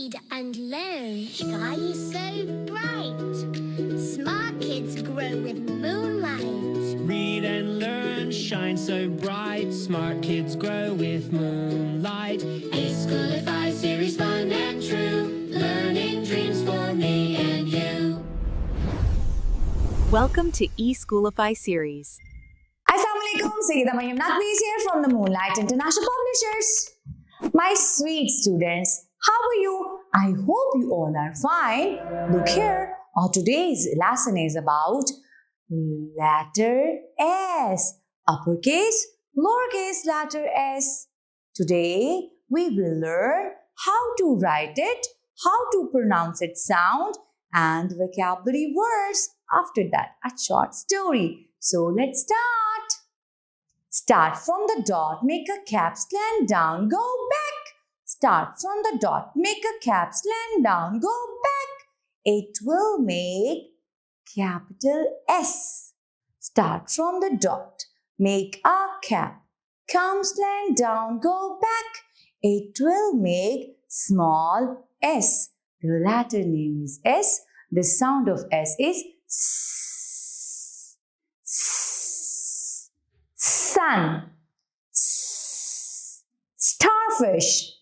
read and learn shine so bright. Smart kids grow with moonlight. Read and learn shine so bright. Smart kids grow with moonlight. eSchoolify series, fun and true. Learning dreams for me and you. Welcome to eSchoolify series. Assalamualaikum, Sayyida Maryam Naqvi is here from the Moonlight International Publishers. My sweet students, how are you? I hope you all are fine. Look here, our today's lesson is about letter S, uppercase, lowercase letter S. Today, we will learn how to write it, how to pronounce its sound, and vocabulary words. After that, a short story. So let's start. Start from the dot, make a caps, land down, go back. Start from the dot, make a caps, land down, go back. It will make capital S. Start from the dot, make a cap, comes, land down, go back. It will make small s. The letter name is S. The sound of S is S. Sun, starfish,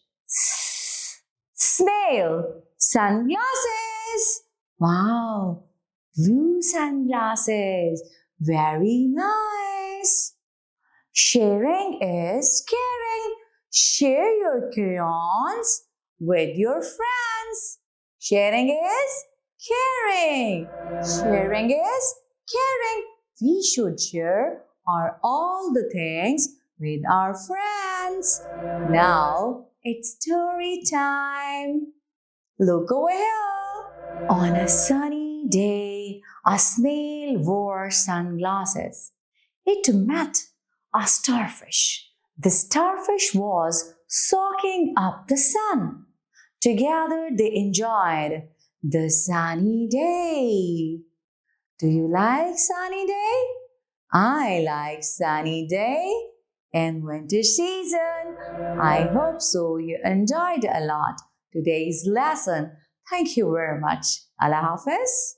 snail, sunglasses. Wow, blue sunglasses, very nice. Sharing is caring. Share your crayons with your friends. Sharing is caring. Sharing is caring. We should share all the things with our friends. Now it's story time. Look over here. On a sunny day, a snail wore sunglasses. It met a starfish. The starfish was soaking up the sun. Together they enjoyed the sunny day. Do you like sunny day? I like sunny day and winter season. I hope so you enjoyed a lot today's lesson. Thank you very much. Allah Hafiz.